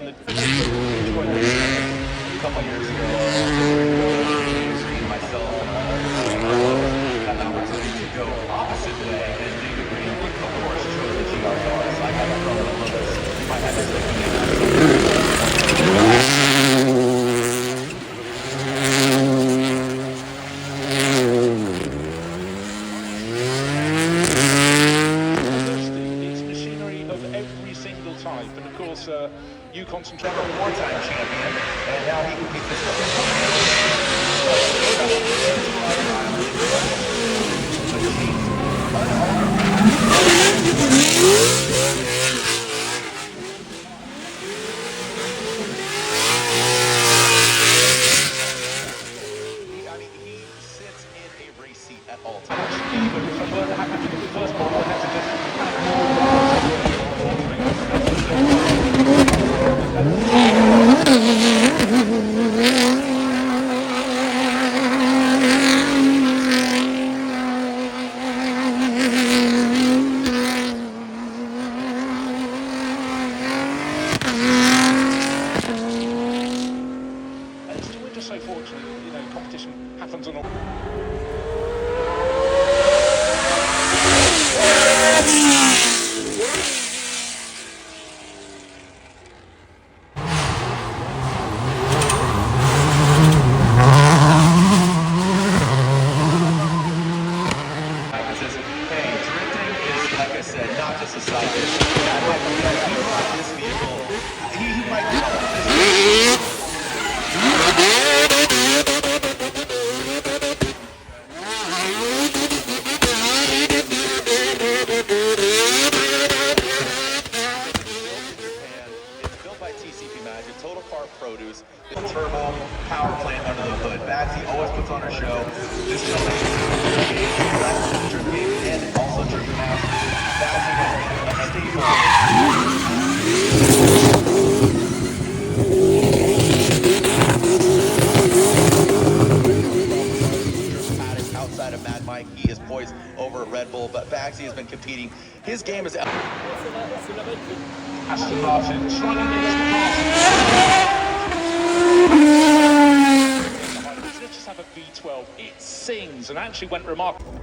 from the a couple years ago, myself had an opportunity to go opposite way, and David Green, of course, chose the GR. So I got to throw it a little bit. I had to stick It's machinery of every single type, and of course, you concentrate on wartime champion, and now he can keep this he sits in a race seat at all times. Even what happened in the first ball, I had to just we're just so fortunate, you know, competition happens on all. Hey, drifting is, like I said, not just a side issue. He brought this vehicle. He might come up this vehicle. It's built by TCP Magic, Total Car Produce. It's turbo power plant under the hood. Batsy always puts on a show. This is a trip game and also trip master. Batsy has been a staple. Outside of Mad Mike, he is poised over at Red Bull, but Bagsy has been competing. His game is out. Aston Martin trying to mix the pass. Let's just have a V12. It sings and actually went remarkable.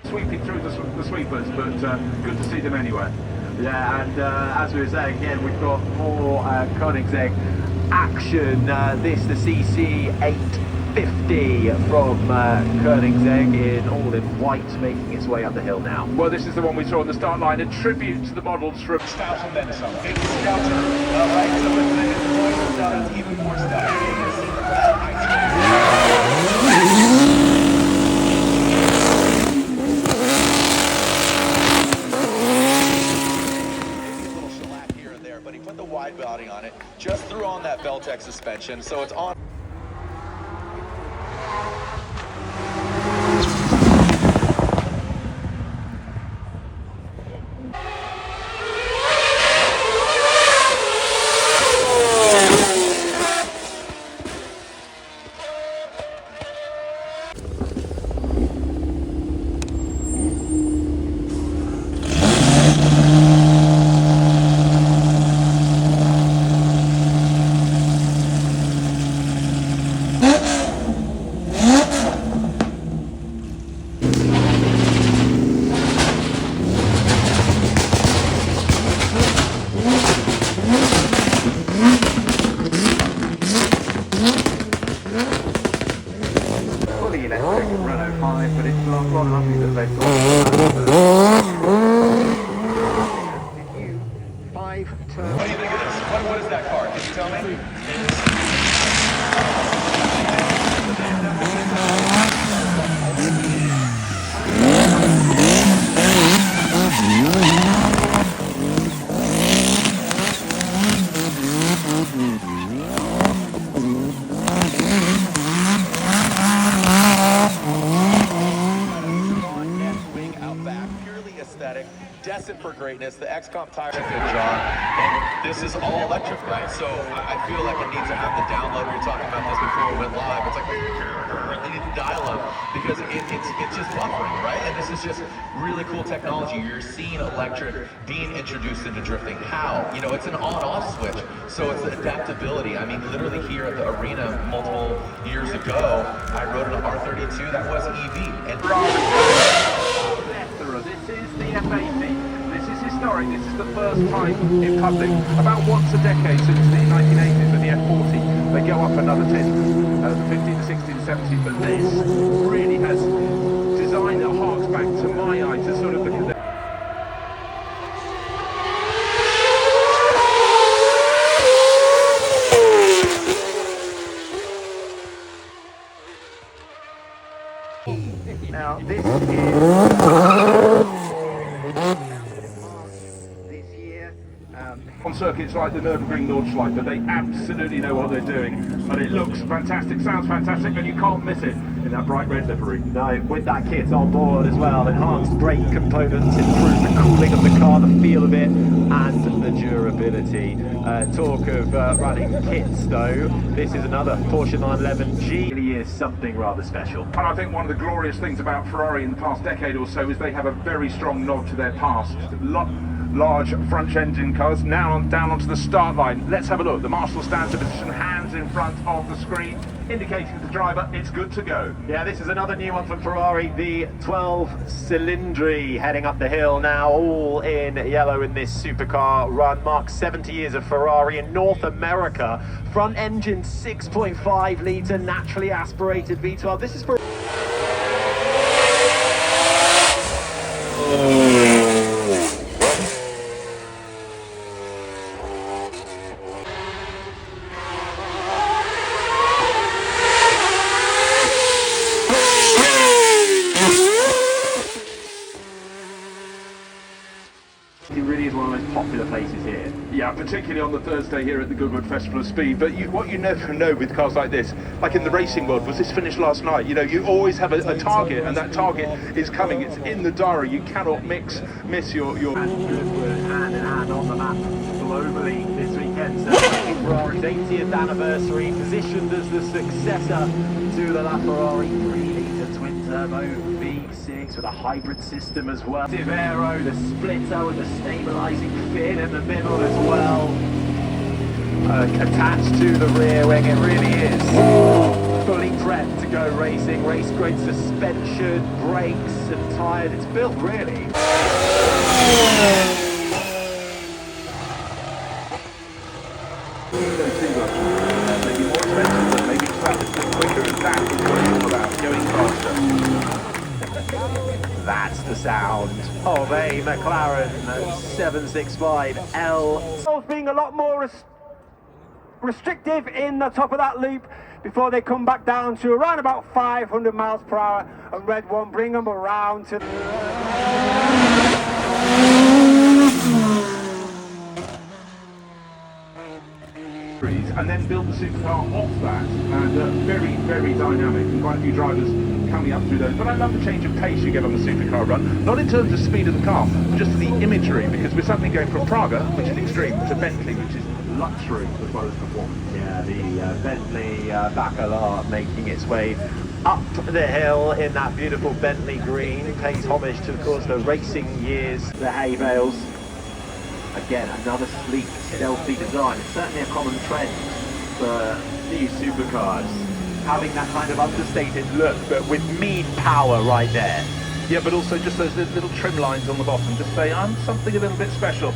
Sweeping through the sweepers, but good to see them anyway. Yeah, and as we were saying, again, we've got more Koenigsegg action. This, the CC 850 from Koenigsegg in all in white, making its way up the hill now. Well, this is the one we saw on the start line, a tribute to the models from Stout and then some. It's Scouter, right? So it's more stout, it's even more stout. But he put the wide body on it, just threw on that Beltec suspension, so it's on. Fully electric Renault 5, but it's rather lovely that they've got the new 5-turbo. What do you think of this? What is that car? Can you tell me? destined for greatness. The XComp tire did a good job, and this is all electric, right? So I feel like it needs to have the download. We were talking about this before we went live. It's like they need to dial up because it's just buffering, right? And this is just really cool technology. You're seeing electric being introduced into drifting. How? You know, it's an on-off switch, so it's the adaptability. I mean, literally here at the arena multiple years ago, I rode an R32 that was EV, and This is the F80. This is historic. This is the first time in public, about once a decade since the 1980s with the F40. They go up another 10, the 50, the 60, the 70, but this really has design that harks back to my eye to sort of the Now, this year, on circuits like the Nürburgring Nordschleife, they absolutely know what they're doing, and it looks fantastic, sounds fantastic, and you can't miss it in that bright red livery. no, with that kit on board as well, enhanced brake components, improve the cooling of the car, the feel of it, and the durability. Talk of running kits though, this is another Porsche 911G. Really is something rather special. And I think one of the glorious things about Ferrari in the past decade or so is they have a very strong nod to their past. Large front engine cars, now down onto the start line. Let's have a look. The marshal stands to position, hands in front of the screen, indicating to the driver it's good to go. Yeah, this is another new one from Ferrari, the 12 Cylindri, heading up the hill now, all in yellow in this supercar run. Marks 70 years of Ferrari in North America. Front engine 6.5 litre, naturally aspirated V12. This is for... It really is one of the most popular places here. Yeah, particularly on the Thursday here at the Goodwood Festival of Speed. But what you never know with cars like this, like in the racing world, was this finished last night? You know, you always have a target, and that target is coming. It's in the diary. You cannot miss your... And Goodwood hand in hand on the map globally this weekend, celebrating Ferrari's 80th anniversary, positioned as the successor to the LaFerrari 3-litre twin-turbo V6 with a hybrid system as well. Aero, the splitter with the stabilising fin in the middle as well. Attached to the rear wing, it really is fully prepped to go racing. Race grade suspension, brakes and tyres. It's built really. Maybe more expensive, but maybe faster, quicker, and that is what it's all about, going faster. That's the sound of a McLaren 765L. Being a lot more restrictive in the top of that loop before they come back down to around about 500 miles per hour, and red one bring them around to and then build the supercar off that, and very, very dynamic, and quite a few drivers coming up through those. But I love the change of pace you get on the supercar run, not in terms of speed of the car, but just the imagery, because we're suddenly going from Praga, which is extreme, to Bentley, which is luxury as well as performance. Yeah, the Bentley Baccarat making its way up the hill in that beautiful Bentley green, pays homage to, of course, the racing years, the hay bales. Again, another sleek, stealthy design. It's certainly a common trend for new supercars, having that kind of understated look, but with mean power right there. Yeah, but also just those little trim lines on the bottom, just say, I'm something a little bit special.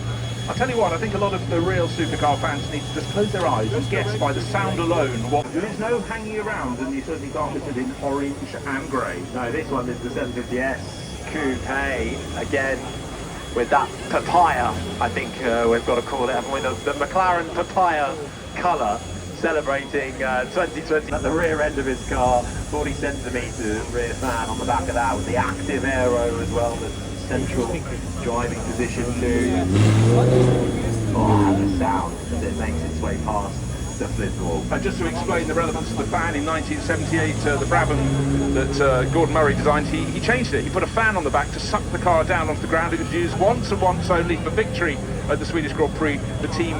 I'll tell you what, I think a lot of the real supercar fans need to just close their eyes and guess by the sound alone what... There is no hanging around, and you certainly can't miss it in orange and grey. No, this one is the 750S Coupe, again, with that papaya, I think we've got to call it, haven't we? The McLaren papaya colour, celebrating 2020 at the rear end of his car, 40 centimetre rear fan on the back of that, with the active aero as well, the central driving position too. Oh, the sound as it makes its way past And just to explain the relevance of the fan, in 1978, the Brabham that Gordon Murray designed, he changed it. He put a fan on the back to suck the car down onto the ground. It was used once and once only for victory at the Swedish Grand Prix. The team